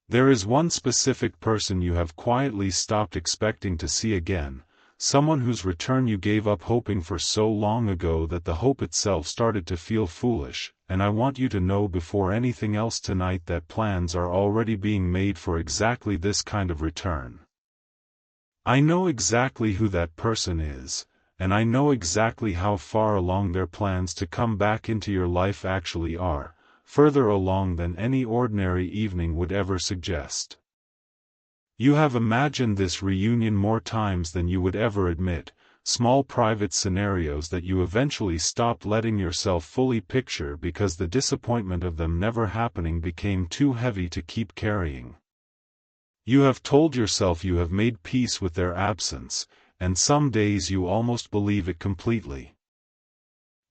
There is one specific person you have quietly stopped expecting to see again, someone whose return you gave up hoping for so long ago that the hope itself started to feel foolish, and I want you to know before anything else tonight that plans are already being made for exactly this kind of return. I know exactly who that person is, and I know exactly how far along their plans to come back into your life actually are, further along than any ordinary evening would ever suggest. You have imagined this reunion more times than you would ever admit, small private scenarios that you eventually stopped letting yourself fully picture because the disappointment of them never happening became too heavy to keep carrying. You have told yourself you have made peace with their absence, and some days you almost believe it completely.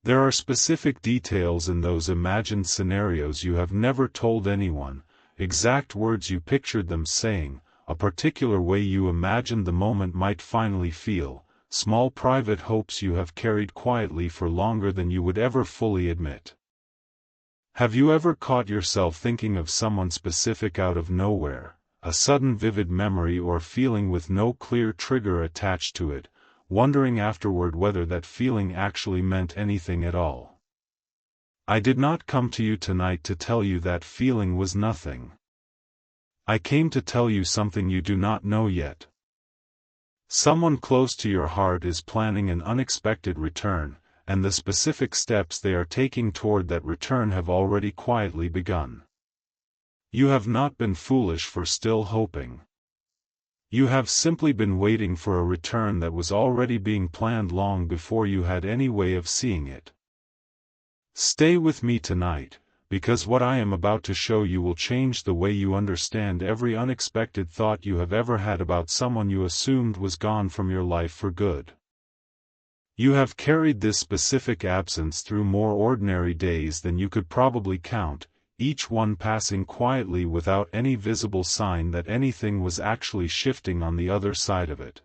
There are specific details in those imagined scenarios you have never told anyone, exact words you pictured them saying, a particular way you imagined the moment might finally feel, small private hopes you have carried quietly for longer than you would ever fully admit. Have you ever caught yourself thinking of someone specific out of nowhere, a sudden vivid memory or feeling with no clear trigger attached to it, wondering afterward whether that feeling actually meant anything at all? I did not come to you tonight to tell you that feeling was nothing. I came to tell you something you do not know yet. Someone close to your heart is planning an unexpected return, and the specific steps they are taking toward that return have already quietly begun. You have not been foolish for still hoping. You have simply been waiting for a return that was already being planned long before you had any way of seeing it. Stay with me tonight, because what I am about to show you will change the way you understand every unexpected thought you have ever had about someone you assumed was gone from your life for good. You have carried this specific absence through more ordinary days than you could probably count, each one passing quietly without any visible sign that anything was actually shifting on the other side of it.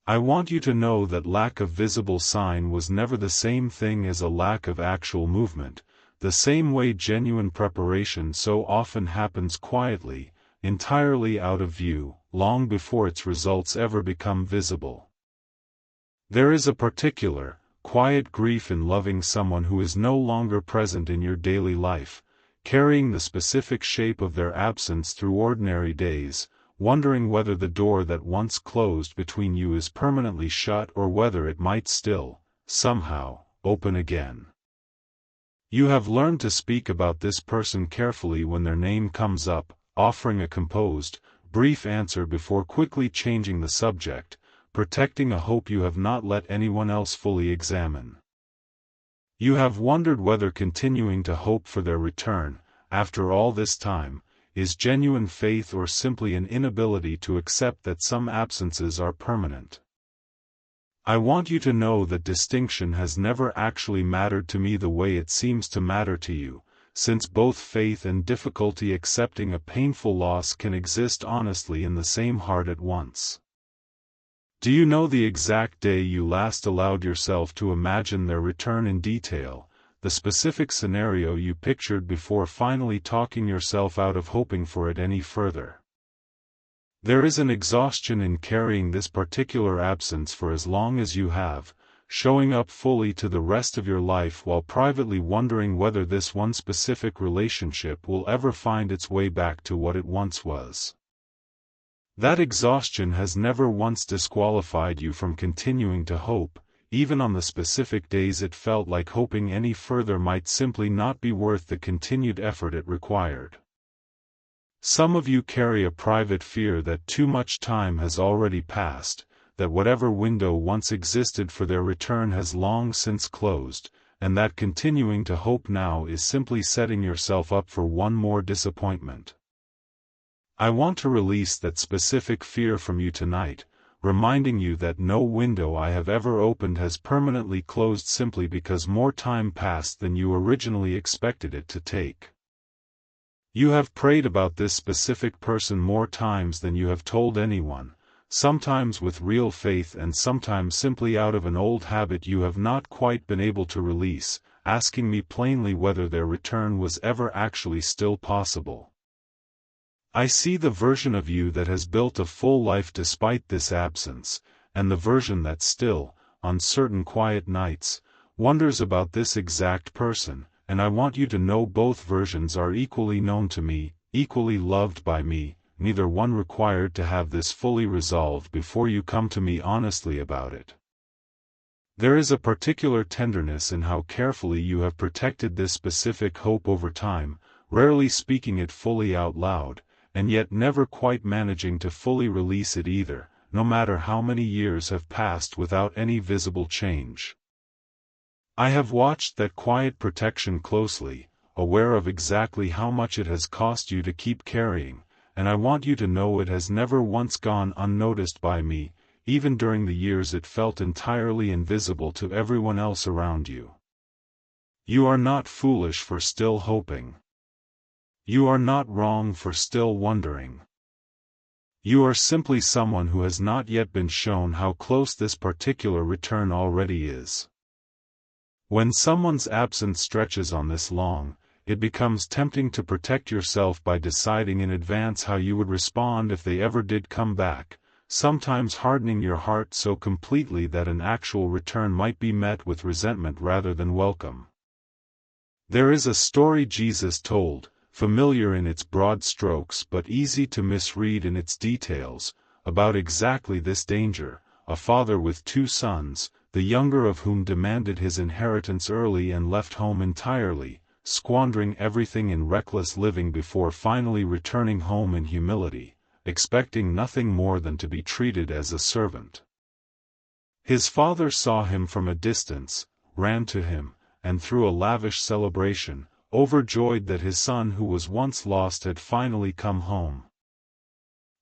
I want you to know that lack of visible sign was never the same thing as a lack of actual movement, the same way genuine preparation so often happens quietly, entirely out of view, long before its results ever become visible. There is a particular, quiet grief in loving someone who is no longer present in your daily life, carrying the specific shape of their absence through ordinary days, wondering whether the door that once closed between you is permanently shut or whether it might still, somehow, open again. You have learned to speak about this person carefully when their name comes up, offering a composed, brief answer before quickly changing the subject, protecting a hope you have not let anyone else fully examine. You have wondered whether continuing to hope for their return, after all this time, is genuine faith or simply an inability to accept that some absences are permanent. I want you to know that distinction has never actually mattered to me the way it seems to matter to you, since both faith and difficulty accepting a painful loss can exist honestly in the same heart at once. Do you know the exact day you last allowed yourself to imagine their return in detail, the specific scenario you pictured before finally talking yourself out of hoping for it any further? There is an exhaustion in carrying this particular absence for as long as you have, showing up fully to the rest of your life while privately wondering whether this one specific relationship will ever find its way back to what it once was. That exhaustion has never once disqualified you from continuing to hope, even on the specific days it felt like hoping any further might simply not be worth the continued effort it required. Some of you carry a private fear that too much time has already passed, that whatever window once existed for their return has long since closed, and that continuing to hope now is simply setting yourself up for one more disappointment. I want to release that specific fear from you tonight, reminding you that no window I have ever opened has permanently closed simply because more time passed than you originally expected it to take. You have prayed about this specific person more times than you have told anyone, sometimes with real faith and sometimes simply out of an old habit you have not quite been able to release, asking me plainly whether their return was ever actually still possible. I see the version of you that has built a full life despite this absence, and the version that still, on certain quiet nights, wonders about this exact person, and I want you to know both versions are equally known to me, equally loved by me, neither one required to have this fully resolved before you come to me honestly about it. There is a particular tenderness in how carefully you have protected this specific hope over time, rarely speaking it fully out loud, and yet never quite managing to fully release it either, no matter how many years have passed without any visible change. I have watched that quiet protection closely, aware of exactly how much it has cost you to keep carrying, and I want you to know it has never once gone unnoticed by me, even during the years it felt entirely invisible to everyone else around you. You are not foolish for still hoping. You are not wrong for still wondering. You are simply someone who has not yet been shown how close this particular return already is. When someone's absence stretches on this long, it becomes tempting to protect yourself by deciding in advance how you would respond if they ever did come back, sometimes hardening your heart so completely that an actual return might be met with resentment rather than welcome. There is a story Jesus told, familiar in its broad strokes but easy to misread in its details, about exactly this danger: a father with two sons, the younger of whom demanded his inheritance early and left home entirely, squandering everything in reckless living before finally returning home in humility, expecting nothing more than to be treated as a servant. His father saw him from a distance, ran to him, and threw a lavish celebration, overjoyed that his son who was once lost had finally come home.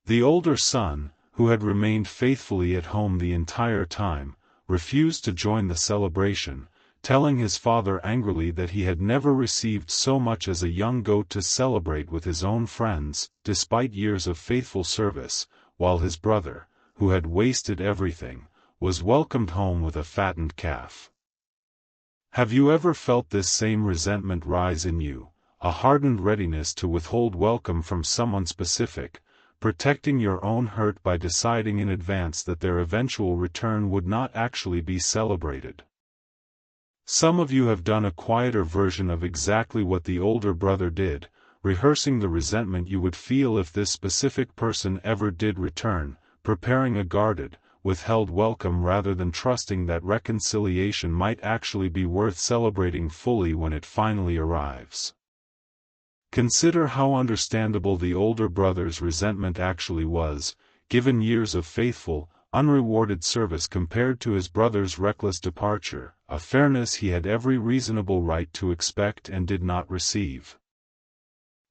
The older son, who had remained faithfully at home the entire time, refused to join the celebration, telling his father angrily that he had never received so much as a young goat to celebrate with his own friends, despite years of faithful service, while his brother, who had wasted everything, was welcomed home with a fattened calf. Have you ever felt this same resentment rise in you, a hardened readiness to withhold welcome from someone specific, protecting your own hurt by deciding in advance that their eventual return would not actually be celebrated? Some of you have done a quieter version of exactly what the older brother did, rehearsing the resentment you would feel if this specific person ever did return, preparing a guarded, withheld welcome rather than trusting that reconciliation might actually be worth celebrating fully when it finally arrives. Consider how understandable the older brother's resentment actually was, given years of faithful, unrewarded service compared to his brother's reckless departure, a fairness he had every reasonable right to expect and did not receive.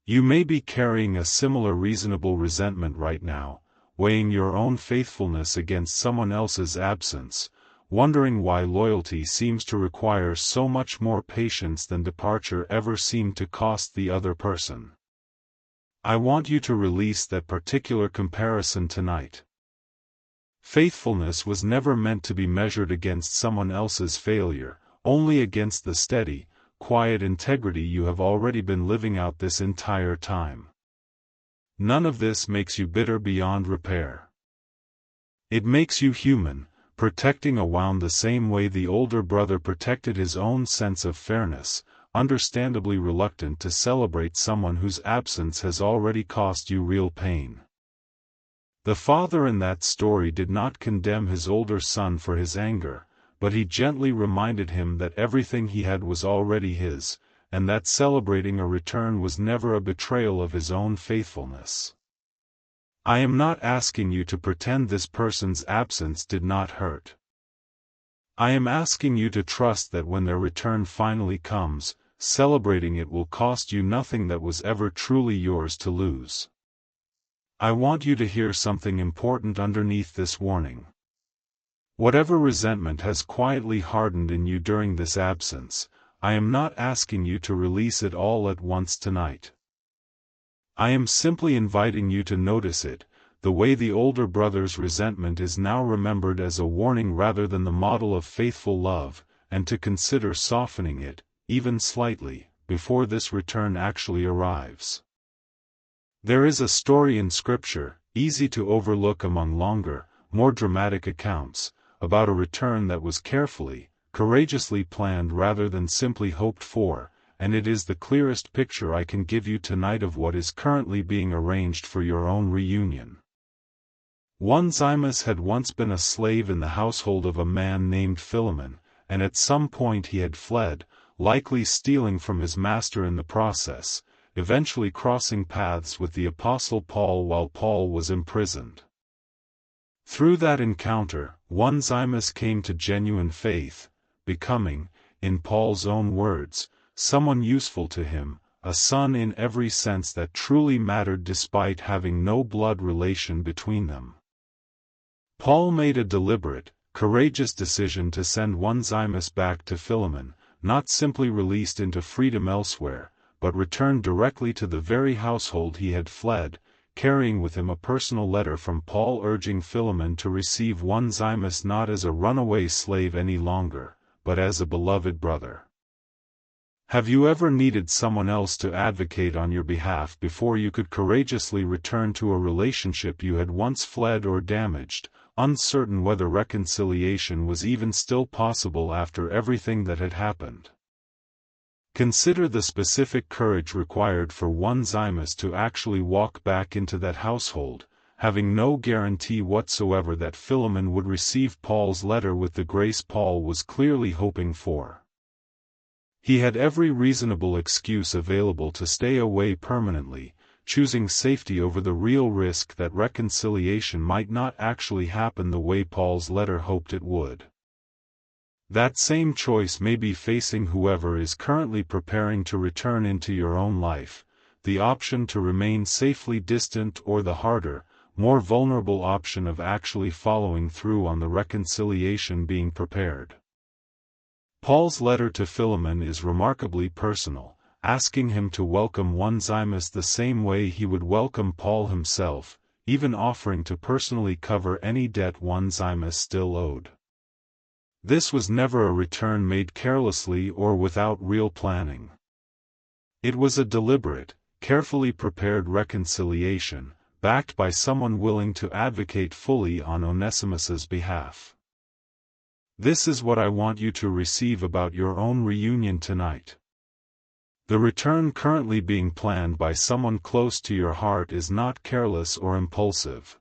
You may be carrying a similar reasonable resentment right now, weighing your own faithfulness against someone else's absence, wondering why loyalty seems to require so much more patience than departure ever seemed to cost the other person. I want you to release that particular comparison tonight. Faithfulness was never meant to be measured against someone else's failure, only against the steady, quiet integrity you have already been living out this entire time. None of this makes you bitter beyond repair. It makes you human, protecting a wound the same way the older brother protected his own sense of fairness, understandably reluctant to celebrate someone whose absence has already cost you real pain. The father in that story did not condemn his older son for his anger, but he gently reminded him that everything he had was already his, and that celebrating a return was never a betrayal of his own faithfulness. I am not asking you to pretend this person's absence did not hurt. I am asking you to trust that when their return finally comes, celebrating it will cost you nothing that was ever truly yours to lose. I want you to hear something important underneath this warning. Whatever resentment has quietly hardened in you during this absence, I am not asking you to release it all at once tonight. I am simply inviting you to notice it, the way the older brother's resentment is now remembered as a warning rather than the model of faithful love, and to consider softening it, even slightly, before this return actually arrives. There is a story in Scripture, easy to overlook among longer, more dramatic accounts, about a return that was carefully, courageously planned rather than simply hoped for, and it is the clearest picture I can give you tonight of what is currently being arranged for your own reunion. Onesimus had once been a slave in the household of a man named Philemon, and at some point he had fled, likely stealing from his master in the process, eventually crossing paths with the Apostle Paul while Paul was imprisoned. Through that encounter, Onesimus came to genuine faith, becoming, in Paul's own words, someone useful to him, a son in every sense that truly mattered despite having no blood relation between them. Paul made a deliberate, courageous decision to send Onesimus back to Philemon, not simply released into freedom elsewhere, but returned directly to the very household he had fled, carrying with him a personal letter from Paul urging Philemon to receive Onesimus not as a runaway slave any longer, but as a beloved brother. Have you ever needed someone else to advocate on your behalf before you could courageously return to a relationship you had once fled or damaged, uncertain whether reconciliation was even still possible after everything that had happened? Consider the specific courage required for Onesimus to actually walk back into that household, having no guarantee whatsoever that Philemon would receive Paul's letter with the grace Paul was clearly hoping for. He had every reasonable excuse available to stay away permanently, choosing safety over the real risk that reconciliation might not actually happen the way Paul's letter hoped it would. That same choice may be facing whoever is currently preparing to return into your own life, the option to remain safely distant or the harder, more vulnerable option of actually following through on the reconciliation being prepared. Paul's letter to Philemon is remarkably personal, asking him to welcome Onesimus the same way he would welcome Paul himself, even offering to personally cover any debt Onesimus still owed. This was never a return made carelessly or without real planning. It was a deliberate, carefully prepared reconciliation, backed by someone willing to advocate fully on Onesimus's behalf. This is what I want you to receive about your own reunion tonight. The return currently being planned by someone close to your heart is not careless or impulsive.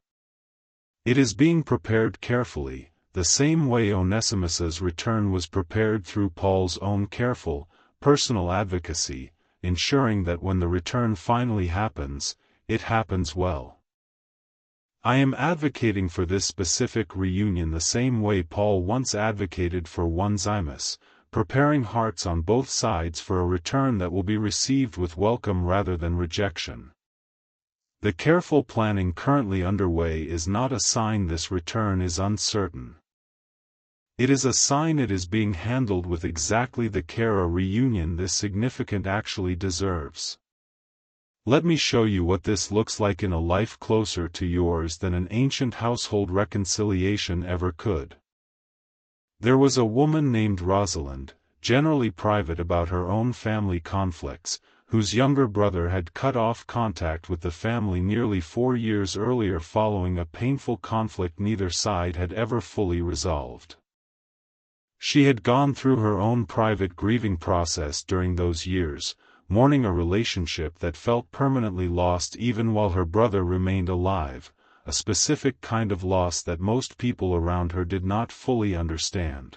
It is being prepared carefully, the same way Onesimus's return was prepared through Paul's own careful, personal advocacy, ensuring that when the return finally happens, it happens well. I am advocating for this specific reunion the same way Paul once advocated for Onesimus, preparing hearts on both sides for a return that will be received with welcome rather than rejection. The careful planning currently underway is not a sign this return is uncertain. It is a sign it is being handled with exactly the care a reunion this significant actually deserves. Let me show you what this looks like in a life closer to yours than an ancient household reconciliation ever could. There was a woman named Rosalind, generally private about her own family conflicts, whose younger brother had cut off contact with the family nearly 4 years earlier following a painful conflict neither side had ever fully resolved. She had gone through her own private grieving process during those years, mourning a relationship that felt permanently lost even while her brother remained alive, a specific kind of loss that most people around her did not fully understand.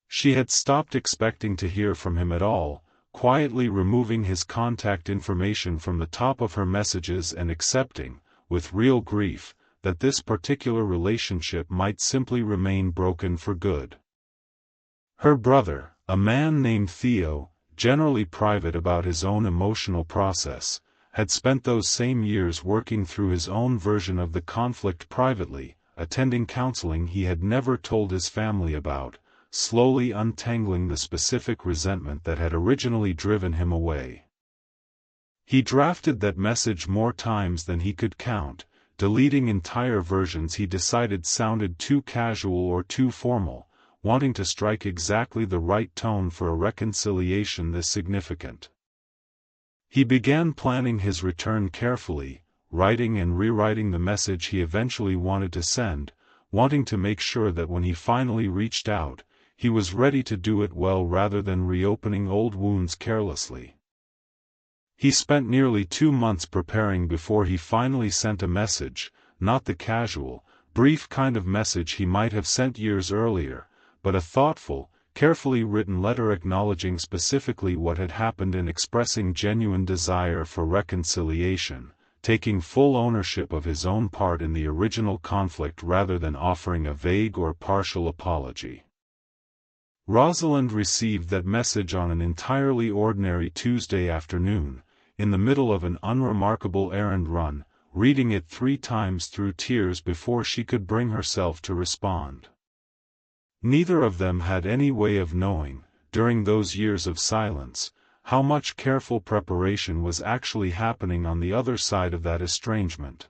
She had stopped expecting to hear from him at all, quietly removing his contact information from the top of her messages and accepting, with real grief, that this particular relationship might simply remain broken for good. Her brother, a man named Theo, generally private about his own emotional process, had spent those same years working through his own version of the conflict privately, attending counseling he had never told his family about, slowly untangling the specific resentment that had originally driven him away. He drafted that message more times than he could count, deleting entire versions he decided sounded too casual or too formal, wanting to strike exactly the right tone for a reconciliation this significant. He began planning his return carefully, writing and rewriting the message he eventually wanted to send, wanting to make sure that when he finally reached out, he was ready to do it well rather than reopening old wounds carelessly. He spent nearly 2 months preparing before he finally sent a message, not the casual, brief kind of message he might have sent years earlier, but a thoughtful, carefully written letter acknowledging specifically what had happened and expressing genuine desire for reconciliation, taking full ownership of his own part in the original conflict rather than offering a vague or partial apology. Rosalind received that message on an entirely ordinary Tuesday afternoon, in the middle of an unremarkable errand run, reading it 3 times through tears before she could bring herself to respond. Neither of them had any way of knowing, during those years of silence, how much careful preparation was actually happening on the other side of that estrangement.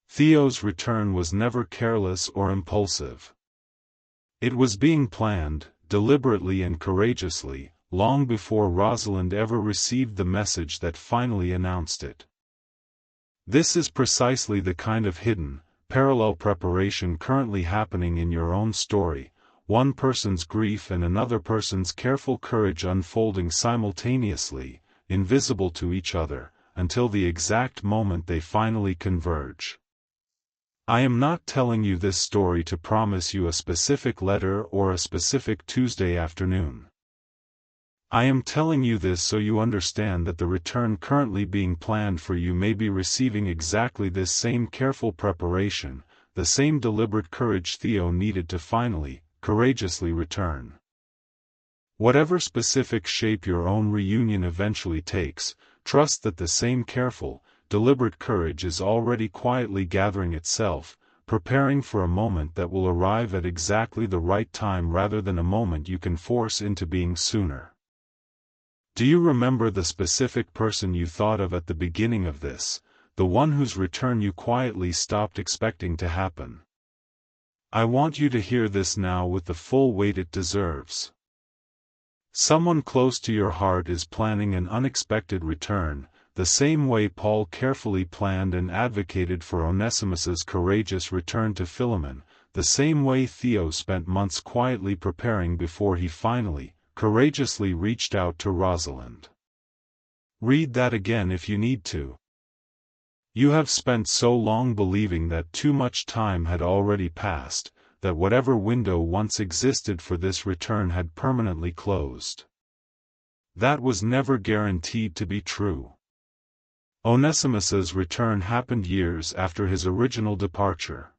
Theo's return was never careless or impulsive. It was being planned, deliberately and courageously, long before Rosalind ever received the message that finally announced it. This is precisely the kind of hidden, parallel preparation currently happening in your own story, one person's grief and another person's careful courage unfolding simultaneously, invisible to each other, until the exact moment they finally converge. I am not telling you this story to promise you a specific letter or a specific Tuesday afternoon. I am telling you this so you understand that the return currently being planned for you may be receiving exactly this same careful preparation, the same deliberate courage Theo needed to finally, courageously return. Whatever specific shape your own reunion eventually takes, trust that the same careful, deliberate courage is already quietly gathering itself, preparing for a moment that will arrive at exactly the right time rather than a moment you can force into being sooner. Do you remember the specific person you thought of at the beginning of this, the one whose return you quietly stopped expecting to happen? I want you to hear this now with the full weight it deserves. Someone close to your heart is planning an unexpected return, the same way Paul carefully planned and advocated for Onesimus's courageous return to Philemon, the same way Theo spent months quietly preparing before he finally, courageously reached out to Rosalind. Read that again if you need to. You have spent so long believing that too much time had already passed, that whatever window once existed for this return had permanently closed. That was never guaranteed to be true. Onesimus's return happened years after his original departure.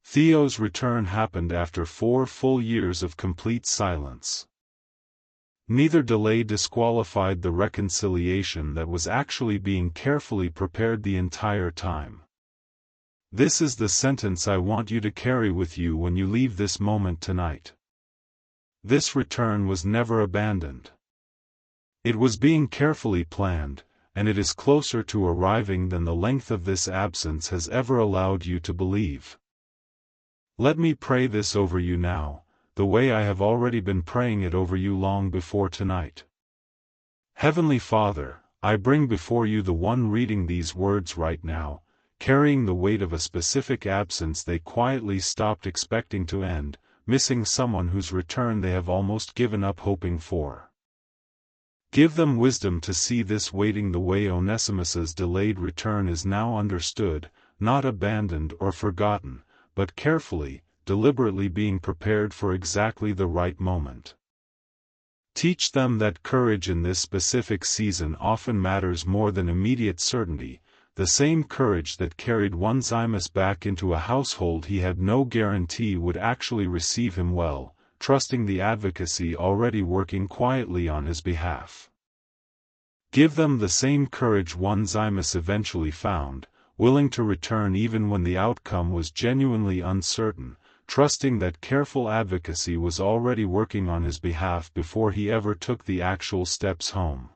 Theo's return happened after 4 full years of complete silence. Neither delay disqualified the reconciliation that was actually being carefully prepared the entire time. This is the sentence I want you to carry with you when you leave this moment tonight. This return was never abandoned. It was being carefully planned, and it is closer to arriving than the length of this absence has ever allowed you to believe. Let me pray this over you now, the way I have already been praying it over you long before tonight. Heavenly Father, I bring before you the one reading these words right now, carrying the weight of a specific absence they quietly stopped expecting to end, missing someone whose return they have almost given up hoping for. Give them wisdom to see this waiting the way Onesimus's delayed return is now understood, not abandoned or forgotten, but carefully, deliberately being prepared for exactly the right moment. Teach them that courage in this specific season often matters more than immediate certainty, the same courage that carried Onesimus back into a household he had no guarantee would actually receive him well, trusting the advocacy already working quietly on his behalf. Give them the same courage Onesimus eventually found, willing to return even when the outcome was genuinely uncertain, trusting that careful advocacy was already working on his behalf before he ever took the actual steps home.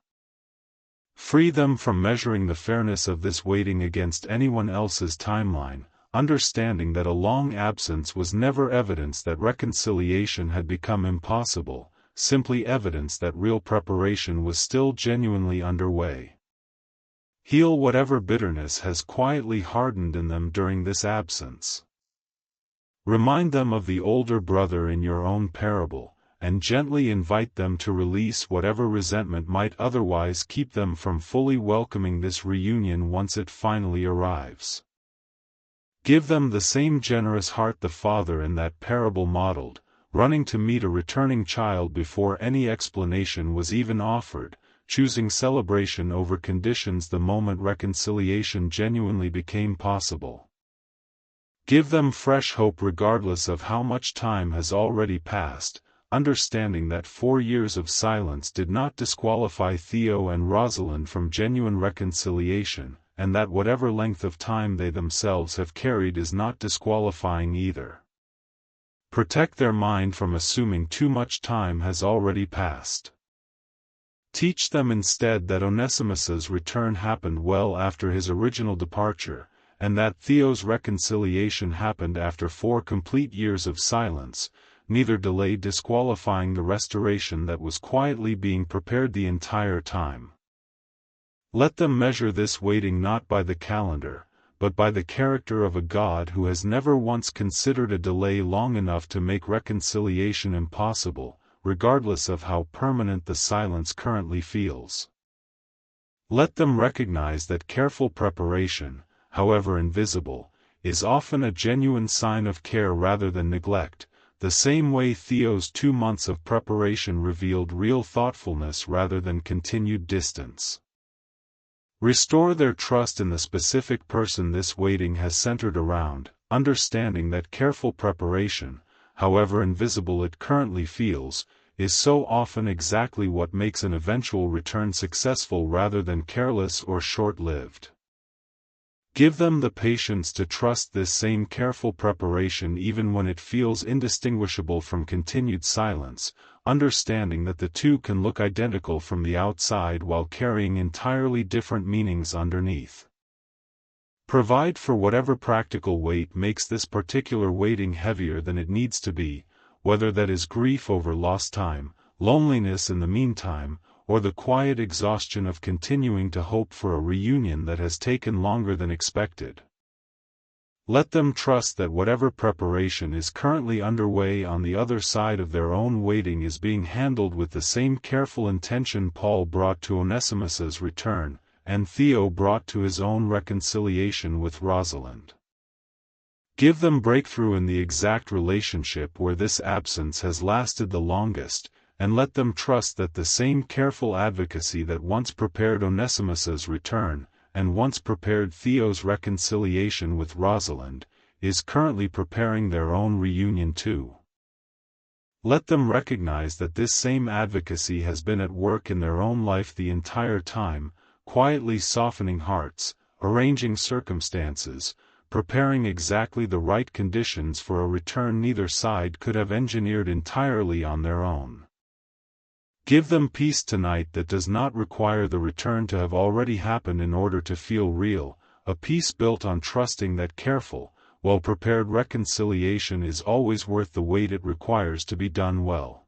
Free them from measuring the fairness of this waiting against anyone else's timeline, understanding that a long absence was never evidence that reconciliation had become impossible, simply evidence that real preparation was still genuinely underway. Heal whatever bitterness has quietly hardened in them during this absence. Remind them of the older brother in your own parable, and gently invite them to release whatever resentment might otherwise keep them from fully welcoming this reunion once it finally arrives. Give them the same generous heart the father in that parable modeled, running to meet a returning child before any explanation was even offered, choosing celebration over conditions the moment reconciliation genuinely became possible. Give them fresh hope regardless of how much time has already passed, understanding that 4 years of silence did not disqualify Theo and Rosalind from genuine reconciliation, and that whatever length of time they themselves have carried is not disqualifying either. Protect their mind from assuming too much time has already passed. Teach them instead that Onesimus's return happened well after his original departure, and that Theo's reconciliation happened after 4 complete years of silence, neither delay disqualifying the restoration that was quietly being prepared the entire time. Let them measure this waiting not by the calendar, but by the character of a God who has never once considered a delay long enough to make reconciliation impossible, regardless of how permanent the silence currently feels. Let them recognize that careful preparation, however invisible, is often a genuine sign of care rather than neglect, the same way Theo's 2 months of preparation revealed real thoughtfulness rather than continued distance. Restore their trust in the specific person this waiting has centered around, understanding that careful preparation, however invisible it currently feels, is so often exactly what makes an eventual return successful rather than careless or short-lived. Give them the patience to trust this same careful preparation even when it feels indistinguishable from continued silence, understanding that the two can look identical from the outside while carrying entirely different meanings underneath. Provide for whatever practical weight makes this particular waiting heavier than it needs to be, whether that is grief over lost time, loneliness in the meantime, or the quiet exhaustion of continuing to hope for a reunion that has taken longer than expected. Let them trust that whatever preparation is currently underway on the other side of their own waiting is being handled with the same careful intention Paul brought to Onesimus's return, and Theo brought to his own reconciliation with Rosalind. Give them breakthrough in the exact relationship where this absence has lasted the longest, and let them trust that the same careful advocacy that once prepared Onesimus's return, and once prepared Theo's reconciliation with Rosalind, is currently preparing their own reunion too. Let them recognize that this same advocacy has been at work in their own life the entire time, quietly softening hearts, arranging circumstances, preparing exactly the right conditions for a return neither side could have engineered entirely on their own. Give them peace tonight that does not require the return to have already happened in order to feel real, a peace built on trusting that careful, well-prepared reconciliation is always worth the wait it requires to be done well.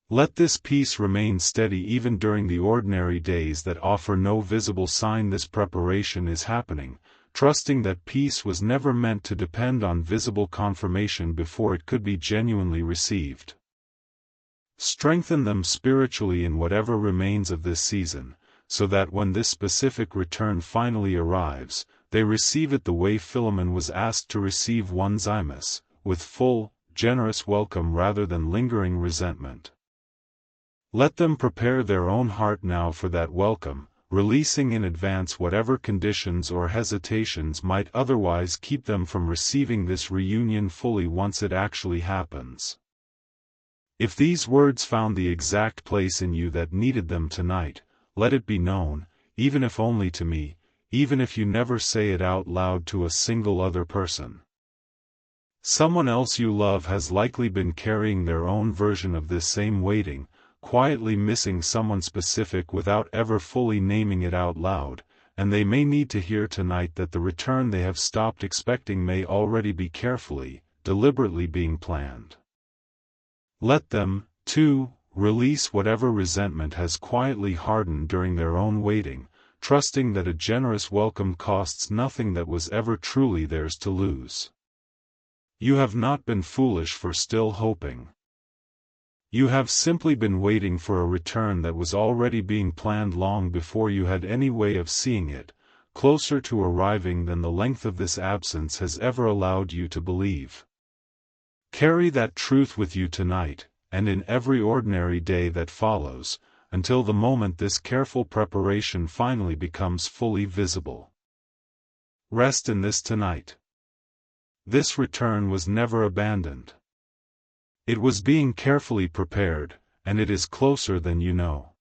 Let this peace remain steady even during the ordinary days that offer no visible sign this preparation is happening, trusting that peace was never meant to depend on visible confirmation before it could be genuinely received. Strengthen them spiritually in whatever remains of this season, so that when this specific return finally arrives, they receive it the way Philemon was asked to receive Onesimus, with full, generous welcome rather than lingering resentment. Let them prepare their own heart now for that welcome, releasing in advance whatever conditions or hesitations might otherwise keep them from receiving this reunion fully once it actually happens. If these words found the exact place in you that needed them tonight, let it be known, even if only to me, even if you never say it out loud to a single other person. Someone else you love has likely been carrying their own version of this same waiting, quietly missing someone specific without ever fully naming it out loud, and they may need to hear tonight that the return they have stopped expecting may already be carefully, deliberately being planned. Let them, 2. Release whatever resentment has quietly hardened during their own waiting, trusting that a generous welcome costs nothing that was ever truly theirs to lose. You have not been foolish for still hoping. You have simply been waiting for a return that was already being planned long before you had any way of seeing it, closer to arriving than the length of this absence has ever allowed you to believe. Carry that truth with you tonight, and in every ordinary day that follows, until the moment this careful preparation finally becomes fully visible. Rest in this tonight. This return was never abandoned. It was being carefully prepared, and it is closer than you know.